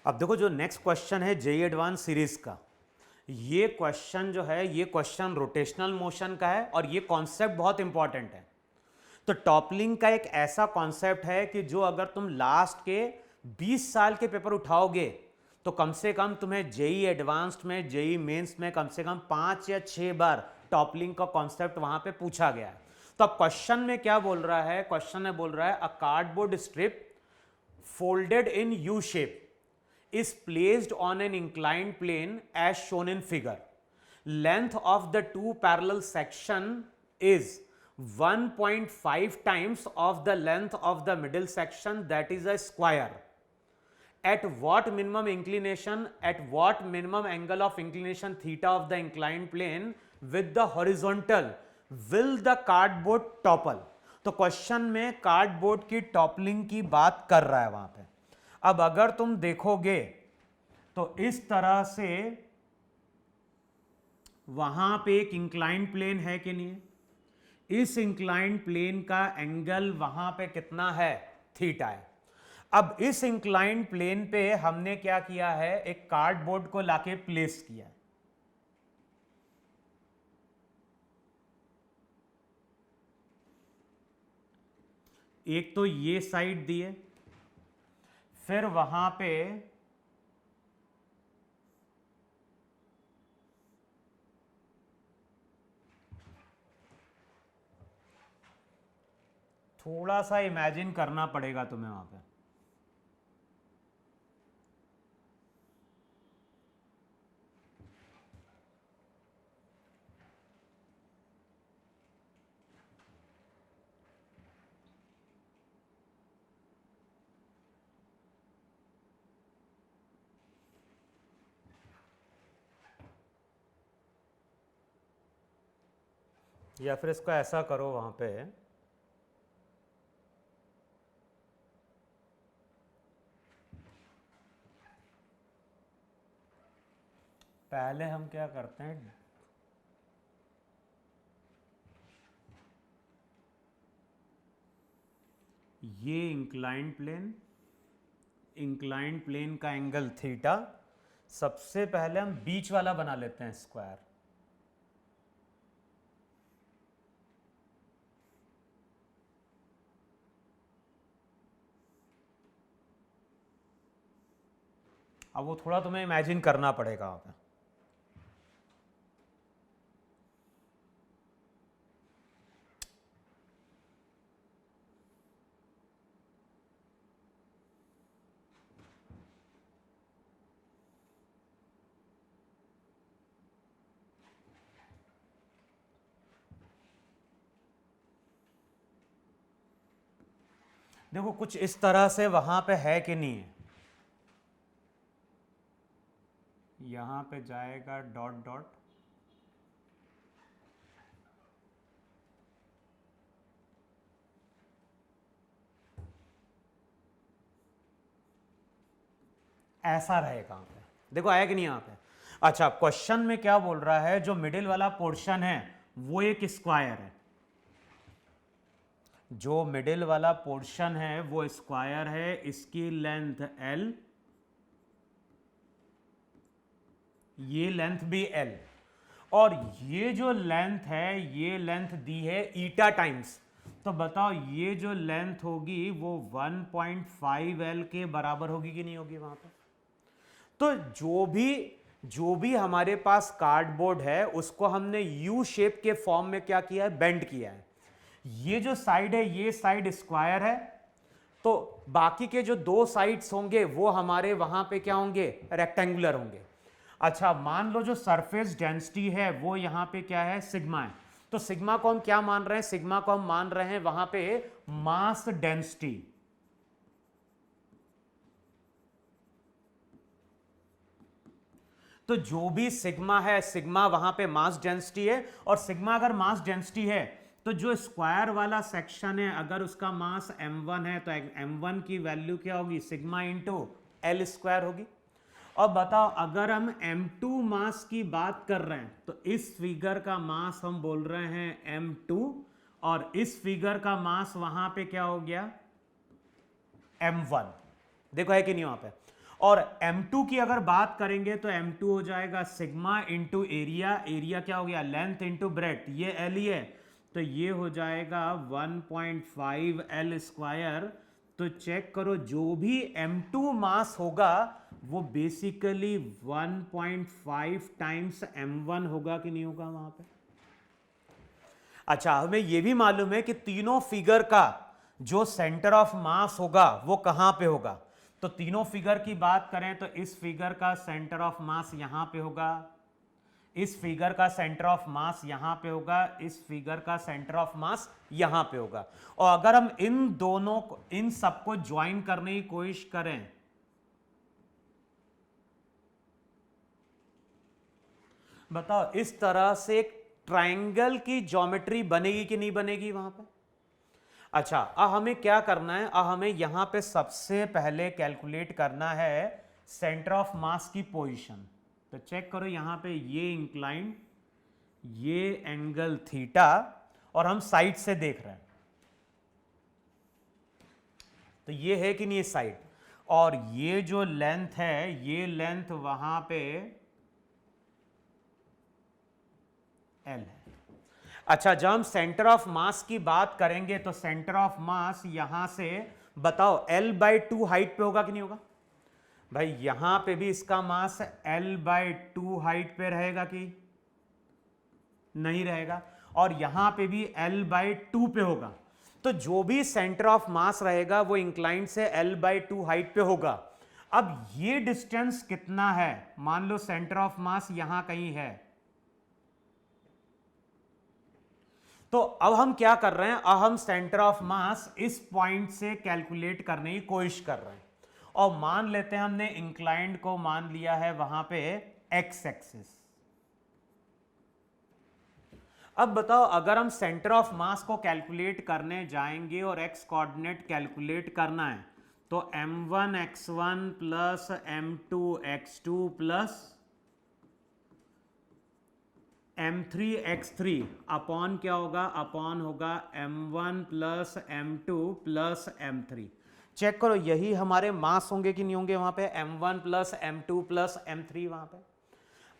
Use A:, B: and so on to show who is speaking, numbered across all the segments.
A: अब देखो जो नेक्स्ट क्वेश्चन है जेई एडवांस सीरीज का, ये क्वेश्चन जो है ये क्वेश्चन रोटेशनल मोशन का है और ये कॉन्सेप्ट बहुत इंपॉर्टेंट है। तो टॉपलिंग का एक ऐसा कॉन्सेप्ट है कि जो अगर तुम लास्ट के 20 साल के पेपर उठाओगे तो कम से कम तुम्हें जेई एडवांस्ड में, जेई मेंस में कम से कम 5 या 6 बार टॉपलिंग का कॉन्सेप्ट वहां पे पूछा गया है। तो अब क्वेश्चन में क्या बोल रहा है, क्वेश्चन में बोल रहा है a cardboard strip folded in U shape is placed on an inclined plane as shown in figure. Length of the two parallel section is 1.5 times of the length of the middle section, that is a square. At what minimum inclination, at what minimum angle of inclination theta of the inclined plane with the horizontal will the cardboard topple? तो question में cardboard की toppling की बात कर रहा है वहां पे। अब अगर तुम देखोगे तो इस तरह से वहां पे एक इंक्लाइंड प्लेन है कि नहीं, इस इंक्लाइंड प्लेन का एंगल वहां पे कितना है, थीटा है। अब इस इंक्लाइंड प्लेन पे हमने क्या किया है, एक कार्डबोर्ड को लाके प्लेस किया है। एक तो ये साइड दी है, फिर वहां पे थोड़ा सा इमेजिन करना पड़ेगा तुम्हें वहां पे। या फिर इसको ऐसा करो, वहां पे पहले हम क्या करते हैं, ये इंक्लाइंड प्लेन का एंगल थीटा, सबसे पहले हम बीच वाला बना लेते हैं स्क्वायर। अब वो थोड़ा तुम्हें इमेजिन करना पड़ेगा वहां पे। देखो कुछ इस तरह से वहां पे है कि नहीं है, यहां पे जाएगा डॉट डॉट, ऐसा रहेगा वहां पे। देखो आया कि नहीं यहां पे। अच्छा, क्वेश्चन में क्या बोल रहा है, जो मिडिल वाला पोर्शन है वो एक स्क्वायर है, जो मिडिल वाला पोर्शन है वो स्क्वायर है, इसकी लेंथ एल, ये लेंथ भी एल, और ये जो लेंथ है ये लेंथ दी है ईटा टाइम्स। तो बताओ ये जो लेंथ होगी वो 1.5 एल के बराबर होगी कि नहीं होगी वहां पर। तो जो भी हमारे पास कार्डबोर्ड है उसको हमने यू शेप के फॉर्म में क्या किया है, बेंड किया है। ये जो साइड है ये साइड स्क्वायर है, तो बाकी के जो दो साइड्स होंगे वो हमारे वहां पे क्या होंगे, रेक्टेंगुलर होंगे। अच्छा, मान लो जो सरफेस डेंसिटी है वो यहां पे क्या है, सिग्मा है। तो सिग्मा को हम क्या मान रहे हैं, सिग्मा को हम मान रहे हैं वहां पे मास डेंसिटी। तो जो भी सिग्मा है, सिग्मा वहां पे मास डेंसिटी है, और सिग्मा अगर मास डेंसिटी है तो जो स्क्वायर वाला सेक्शन है अगर उसका मास m1 है तो m1 की वैल्यू क्या होगी, सिग्मा इंटू एल स्क्वायर होगी। और बताओ अगर हम m2 मास की बात कर रहे हैं तो इस फिगर का मास हम बोल रहे हैं m2, और इस फिगर का मास वहां पे क्या हो गया, m1। देखो है कि नहीं वहां पे। और m2 की अगर बात करेंगे तो m2 हो जाएगा सिग्मा इंटू एरिया, एरिया क्या हो गया लेंथ इंटू ब्रेड्थ, ये l ही है तो ये हो जाएगा 1.5 L स्क्वायर। तो चेक करो जो भी m2 मास होगा वो बेसिकली 1.5 टाइम्स m1 होगा कि नहीं होगा वहां पे। अच्छा हमें यह भी मालूम है कि तीनों फिगर का जो सेंटर ऑफ मास होगा वो कहां पे होगा। तो तीनों फिगर की बात करें तो इस फिगर का सेंटर ऑफ मास यहां पे होगा, इस फिगर का सेंटर ऑफ मास यहां पे होगा, इस फिगर का सेंटर ऑफ मास यहां पे होगा। और अगर हम इन दोनों को इन सबको ज्वाइन करने की कोशिश करें बताओ इस तरह से एक ट्रायंगल की ज्योमेट्री बनेगी कि नहीं बनेगी वहां पे। अच्छा अब हमें क्या करना है, अब हमें यहां पे सबसे पहले कैलकुलेट करना है सेंटर ऑफ मास की पोजीशन। तो चेक करो यहां पे ये इंक्लाइन, ये एंगल थीटा और हम साइड से देख रहे हैं तो ये है कि नहीं साइड, और ये जो लेंथ है ये लेंथ वहां पे एल है। अच्छा जब हम सेंटर ऑफ मास की बात करेंगे तो सेंटर ऑफ मास यहां से बताओ L/2 हाइट पे होगा कि नहीं होगा भाई, यहां पे भी इसका मास L/2 हाइट पे रहेगा कि नहीं रहेगा, और यहां पे भी L/2 पे होगा। तो जो भी सेंटर ऑफ मास रहेगा वो इंक्लाइंड से L/2 हाइट पे होगा। अब ये डिस्टेंस कितना है, मान लो सेंटर ऑफ मास यहां कहीं है, तो अब हम क्या कर रहे हैं, अब हम सेंटर ऑफ मास इस पॉइंट से कैलकुलेट करने की कोशिश कर रहे हैं और मान लेते हैं हमने इंक्लाइंड को मान लिया है वहां पे एक्स एक्सिस। अब बताओ अगर हम सेंटर ऑफ मास को कैलकुलेट करने जाएंगे और एक्स कोऑर्डिनेट कैलकुलेट करना है तो m1 x1 plus m2 x2 plus m3 x3 upon क्या होगा, अपॉन होगा m1 plus m2 plus m3। Check करो यही हमारे मास होंगे कि नहीं होंगे वहां पे, m1 plus m2 plus m3 वहां पे।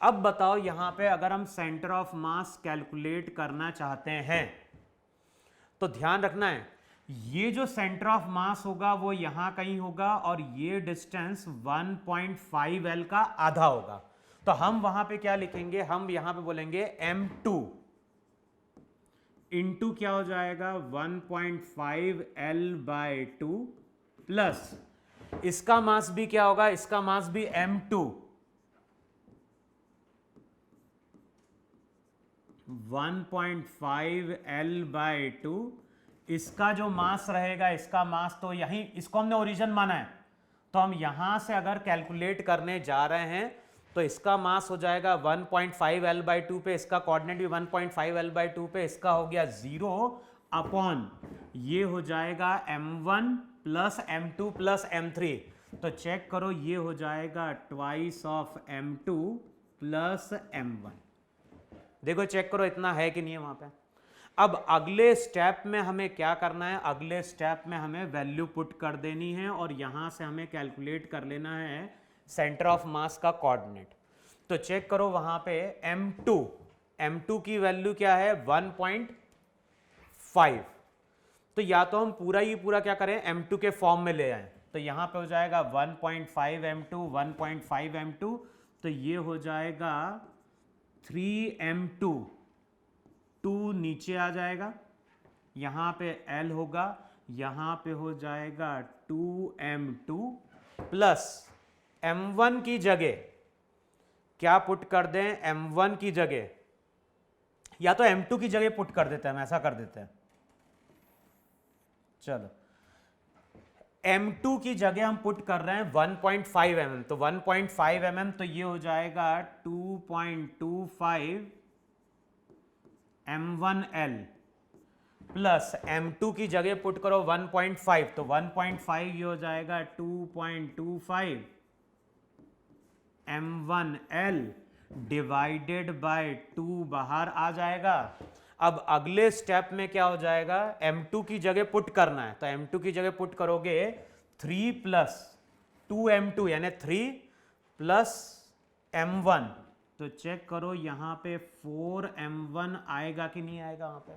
A: अब बताओ यहां पे अगर हम सेंटर ऑफ मास कैलकुलेट करना चाहते हैं तो ध्यान रखना है ये जो सेंटर ऑफ मास होगा वो यहां कहीं होगा और ये डिस्टेंस 1.5 L का आधा होगा। तो हम वहां पे क्या लिखेंगे, हम यहां पे बोलेंगे m2 इंटू क्या हो जाएगा 1.5 L/2 प्लस इसका मास भी क्या होगा, इसका मास भी m2 1.5 L/2, इसका जो मास रहेगा इसका मास तो यही, इसको हमने ओरिजिन माना है तो हम यहां से अगर कैलकुलेट करने जा रहे हैं तो इसका मास हो जाएगा 1.5 L/2 पे, इसका कोऑर्डिनेट भी 1.5 L/2 पे, इसका हो गया 0 अपॉन ये हो जाएगा m1 plus m2 plus m3। तो चेक करो ये हो जाएगा twice of m2 plus m1। देखो चेक करो इतना है कि नहीं है वहां पे। अब अगले स्टेप में हमें क्या करना है, अगले स्टेप में हमें वैल्यू पुट कर देनी है और यहां से हमें कैलकुलेट कर लेना है सेंटर ऑफ मास का कोऑर्डिनेट। तो चेक करो वहां पे m2 की वैल्यू क्या है 1.5। तो या तो हम पूरा ही पूरा क्या करें m2 के फॉर्म में ले आए, तो यहां पे हो जाएगा 1.5 m2 1.5 m2, तो ये हो जाएगा 3m2, 2 नीचे आ जाएगा, यहां पे L होगा, यहां पे हो जाएगा 2m2 प्लस m1 की जगह क्या पुट कर दें, m1 की जगह या तो m2 की जगह पुट कर देते हैं, हम ऐसा कर देते हैं, चलो m2 की जगह हम पुट कर रहे हैं 1.5 mm, तो 1.5 mm तो ये हो जाएगा 2.25 m1L प्लस m2 की जगह पुट करो 1.5, तो 1.5 ये हो जाएगा 2.25 m1L डिवाइडेड बाय 2 बाहर आ जाएगा। अब अगले स्टेप में क्या हो जाएगा, m2 की जगह पुट करना है, तो m2 की जगह पुट करोगे 3 प्लस 2m2 यानी 3 प्लस m1, तो चेक करो यहां पे 4m1 आएगा कि नहीं आएगा वहां पे।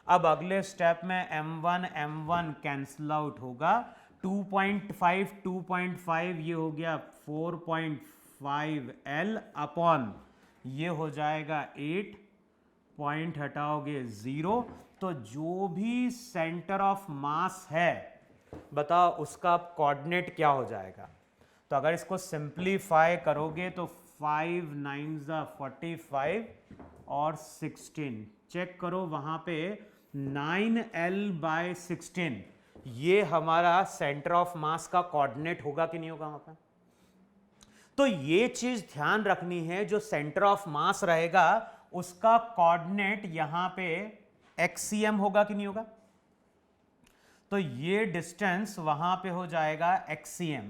A: अब अगले स्टेप में m1 कैंसिल आउट होगा, 2.5 ये हो गया 4.5L अपॉन ये हो जाएगा 8 पॉइंट हटाओगे 0, तो जो भी सेंटर ऑफ मास है बताओ उसका कोऑर्डिनेट क्या हो जाएगा। तो अगर इसको सिंप्लीफाई करोगे तो 5 9 45 और 16, चेक करो वहां पे 9L/16 ये हमारा सेंटर ऑफ मास का कोऑर्डिनेट होगा कि नहीं होगा वहां पे। तो ये चीज ध्यान रखनी है, जो सेंटर ऑफ मास रहेगा उसका कोऑर्डिनेट यहां पे XCM होगा कि नहीं होगा। तो ये डिस्टेंस वहां पे हो जाएगा XCM,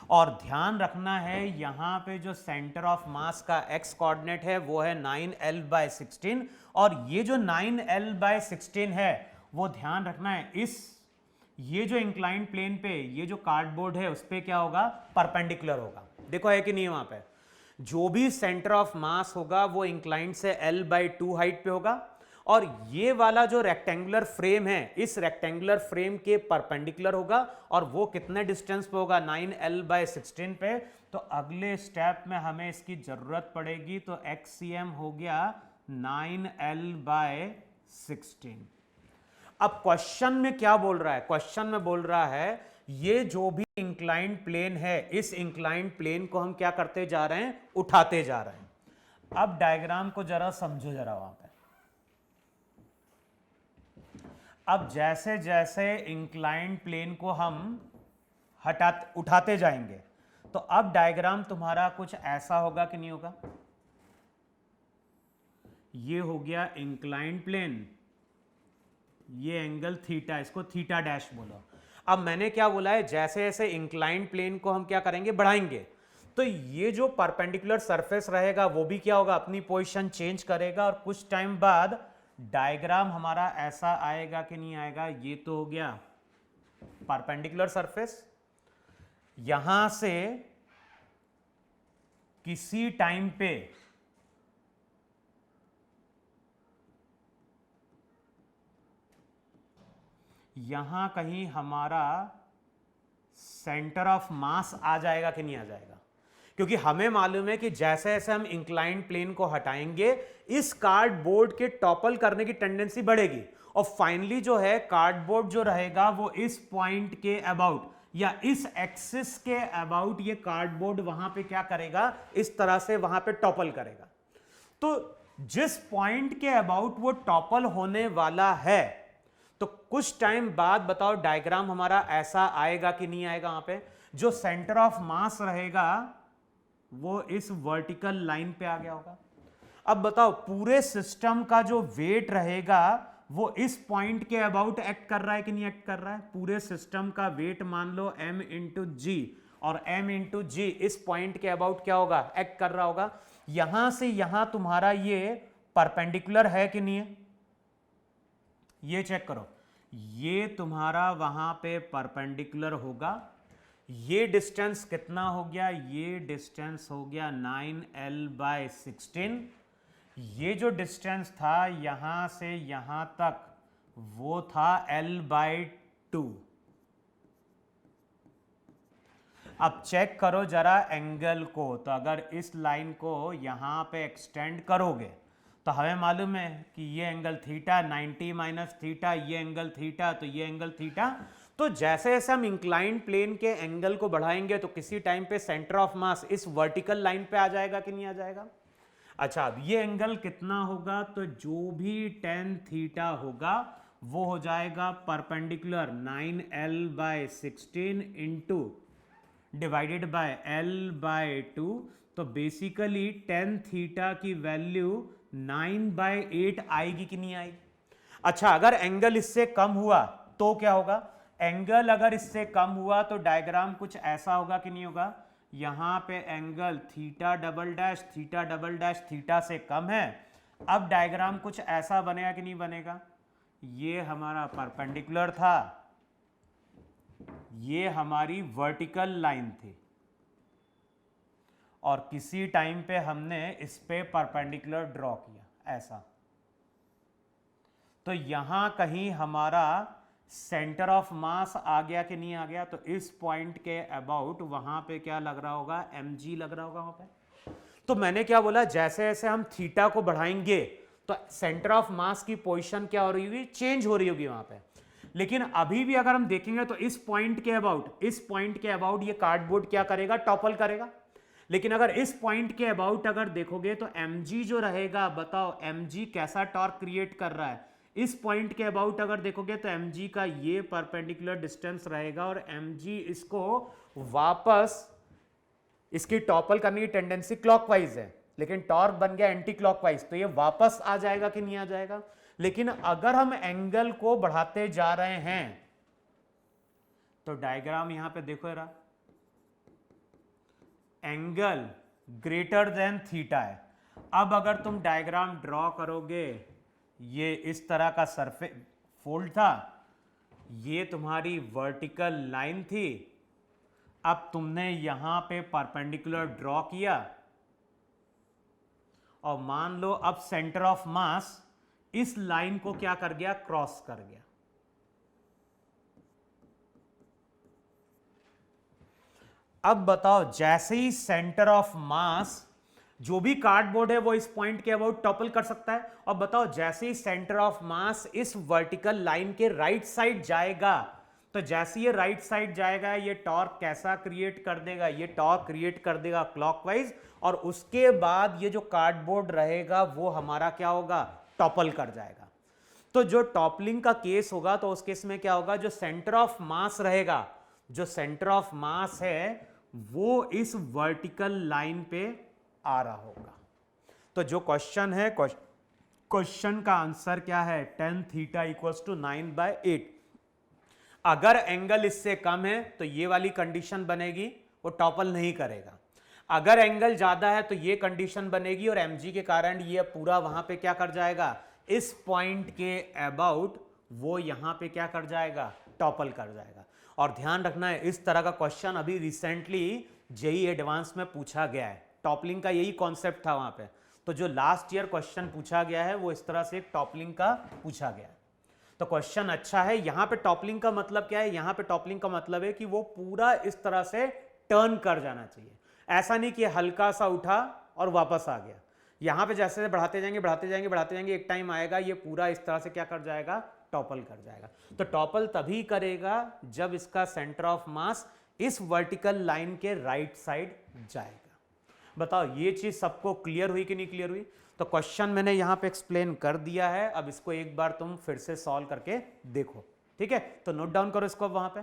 A: और ध्यान रखना है यहां पे जो सेंटर ऑफ मास का x कोऑर्डिनेट है वो है 9L/16, और ये जो 9L/16 है वो ध्यान रखना है ये जो इंक्लाइंड प्लेन पे ये जो कार्डबोर्ड है उस पे क्या होगा, परपेंडिकुलर होगा। देखो है कि नहीं, वहां पे जो भी सेंटर ऑफ मास होगा वो इंक्लाइंड से L/2 हाइट पे होगा, और ये वाला जो रेक्टेंगुलर फ्रेम है इस रेक्टेंगुलर फ्रेम के परपेंडिकुलर होगा, और वो कितने डिस्टेंस पे होगा, 9L/16 पे। तो अगले स्टेप में हमें इसकी जरूरत पड़ेगी, तो XCM हो गया 9L/16। अब क्वेश्चन में क्या बोल रहा है, क्वेश्चन में बोल रहा है ये जो भी इंक्लाइंड प्लेन है इस इंक्लाइंड प्लेन को हम क्या करते जा रहे हैं, उठाते जा रहे हैं। अब डायग्राम को जरा समझो जरा वहां पे। अब जैसे जैसे इंक्लाइंड प्लेन को हम उठाते जाएंगे तो अब डायग्राम तुम्हारा कुछ ऐसा होगा कि नहीं होगा। ये हो गया इंक्लाइंड प्लेन, ये एंगल थीटा, इसको थीटा डैश बोलो। अब मैंने क्या बोला है, जैसे जैसे इंक्लाइंड प्लेन को हम क्या करेंगे, बढ़ाएंगे, तो ये जो परपेंडिकुलर सरफेस रहेगा वो भी क्या होगा, अपनी पोजीशन चेंज करेगा, और कुछ टाइम बाद डायग्राम हमारा ऐसा आएगा कि नहीं आएगा। ये तो हो गया परपेंडिकुलर सरफेस, यहां से किसी टाइम पे यहां कहीं हमारा सेंटर ऑफ मास आ जाएगा कि नहीं आ जाएगा, क्योंकि हमें मालूम है कि जैसे जैसे हम इंक्लाइंड प्लेन को हटाएंगे इस कार्डबोर्ड के टॉपल करने की टेंडेंसी बढ़ेगी, और फाइनली जो है कार्डबोर्ड जो रहेगा वो इस पॉइंट के अबाउट या इस एक्सिस के अबाउट ये कार्डबोर्ड वहां पे क्या करेगा, इस तरह से वहां पे टॉपल करेगा। तो जिस पॉइंट के अबाउट वो टॉपल होने वाला है, तो कुछ टाइम बाद बताओ डायग्राम हमारा ऐसा आएगा कि नहीं आएगा। वहां पे जो सेंटर ऑफ मास रहेगा वो इस वर्टिकल लाइन पे आ गया होगा। अब बताओ पूरे सिस्टम का जो वेट रहेगा वो इस पॉइंट के अबाउट एक्ट कर रहा है कि नहीं एक्ट कर रहा है। पूरे सिस्टम का वेट मान लो m इंटू जी, और m इंटू जी इस पॉइंट के अबाउट क्या होगा, एक्ट कर रहा होगा। यहां से यहां तुम्हारा ये परपेंडिकुलर है कि नहीं है, ये चेक करो, ये तुम्हारा वहां पे परपेंडिकुलर होगा। ये डिस्टेंस कितना हो गया, ये डिस्टेंस हो गया 9L/16। ये जो डिस्टेंस था यहां से यहां तक वो था L/2। अब चेक करो जरा एंगल को, तो अगर इस लाइन को यहां पे एक्सटेंड करोगे तो हमें मालूम है कि ये एंगल थीटा, 90 माइनस थीटा, ये एंगल थीटा, तो ये एंगल थीटा। तो जैसे जैसे हम इंक्लाइंड प्लेन के एंगल को बढ़ाएंगे तो किसी टाइम पे सेंटर ऑफ मास इस वर्टिकल लाइन पे आ जाएगा कि नहीं आ जाएगा। अच्छा, अब ये एंगल कितना होगा, तो जो भी tan थीटा होगा वो हो जाएगा perpendicular 9L/16 into divided by L/2। तो बेसिकली tan थीटा की वैल्यू 9/8 आएगी कि नहीं आएगी। अच्छा, अगर एंगल इससे कम हुआ तो क्या होगा, एंगल अगर इससे कम हुआ तो डायग्राम कुछ ऐसा होगा कि नहीं होगा। यहां पे angle theta double dash theta से कम है। अब डायग्राम कुछ ऐसा बनेगा कि नहीं बनेगा, ये हमारा परपेंडिकुलर था, ये हमारी वर्टिकल लाइन थी, और किसी टाइम पे हमने इस पे परपेंडिकुलर ड्रॉ किया ऐसा। तो यहां कहीं हमारा सेंटर ऑफ मास आ गया कि नहीं आ गया? तो इस पॉइंट के अबाउट वहां पे क्या लग रहा होगा? mg लग रहा होगा वहां पे। तो मैंने क्या बोला, जैसे जैसे हम थीटा को बढ़ाएंगे तो सेंटर ऑफ मास की पोजीशन क्या हो रही होगी? चेंज हो रही होगी वहां पे। लेकिन अभी भी अगर हम देखेंगे तो इस पॉइंट के अबाउट ये कार्डबोर्ड क्या करेगा? टॉपल करेगा। लेकिन अगर इस पॉइंट के अबाउट अगर देखोगे तो mg जो रहेगा, बताओ mg कैसा टॉर्क क्रिएट कर रहा है? इस पॉइंट के अबाउट अगर देखोगे तो mg का ये परपेंडिकुलर डिस्टेंस रहेगा, और mg इसको वापस, इसकी टॉपल करने की टेंडेंसी क्लॉकवाइज है, लेकिन टॉर्क बन गया एंटी क्लॉकवाइज, तो ये वापस आ जाएगा कि नहीं आ जाएगा? लेकिन अगर हम एंगल को बढ़ाते जा रहे हैं तो डायग्राम यहां पे देखो जरा, एंगल ग्रेटर देन थीटा है। अब अगर तुम डायग्राम ड्रॉ करोगे, ये इस तरह का सरफेस फोल्ड था, ये तुम्हारी वर्टिकल लाइन थी, अब तुमने यहां पे परपेंडिकुलर ड्रॉ किया, और मान लो अब सेंटर ऑफ मास इस लाइन को क्या कर गया? क्रॉस कर गया। अब बताओ, जैसे ही सेंटर ऑफ मास, जो भी कार्डबोर्ड है वो इस पॉइंट के अबाउट टॉपल कर सकता है, और बताओ जैसे ही सेंटर ऑफ मास इस वर्टिकल लाइन के राइट साइड जाएगा, तो जैसे ये राइट साइड जाएगा ये टॉर्क कैसा क्रिएट कर देगा? ये टॉर्क क्रिएट कर देगा क्लॉकवाइज, और उसके बाद ये जो कार्डबोर्ड रहेगा वो हमारा क्या होगा? टॉपल कर जाएगा। तो जो टॉपलिंग का केस होगा, तो उस केस में क्या होगा? जो सेंटर ऑफ मास रहेगा, जो सेंटर ऑफ मास है वो इस वर्टिकल लाइन पे आ रहा होगा। तो जो क्वेश्चन है, क्वेश्चन का आंसर क्या है? tan theta equals to 9/8। अगर एंगल इससे कम है तो ये वाली कंडीशन बनेगी, वो टॉपल नहीं करेगा। अगर एंगल ज्यादा है तो ये कंडीशन बनेगी, और mg के कारण ये पूरा वहां पे क्या कर जाएगा? इस पॉइंट के अबाउट वो यहां पे क्या कर जाएगा? टॉपल कर जाएगा। और ध्यान रखना है, इस तरह का क्वेश्चन अभी रिसेंटली जेईई एडवांस में पूछा गया है। टॉपलिंग का यही कॉन्सेप्ट था वहां पे। तो जो लास्ट ईयर क्वेश्चन पूछा गया है वो इस तरह से एक टॉपलिंग का पूछा गया है। तो क्वेश्चन अच्छा है। यहां पे टॉपलिंग का मतलब क्या है? यहां पे टॉपलिंग का मतलब है कि वो पूरा इस तरह से टर्न कर जाना चाहिए। ऐसा नहीं कि हल्का सा उठा और वापस आ गया। यहां पे जैसे बढ़ाते जाएंगे बढ़ाते जाएंगे बढ़ाते जाएंगे, एक टाइम आएगा ये पूरा इस तरह से क्या कर जाएगा? टॉपल कर जाएगा। तो टॉपल तभी करेगा जब इसका सेंटर ऑफ मास इस वर्टिकल लाइन के राइट साइड जाएगा। बताओ ये चीज सबको क्लियर हुई कि नहीं क्लियर हुई? तो क्वेश्चन मैंने यहां पे एक्सप्लेन कर दिया है, अब इसको एक बार तुम फिर से सॉल्व करके देखो। ठीक है, तो नोट डाउन करो इसको वहां पे।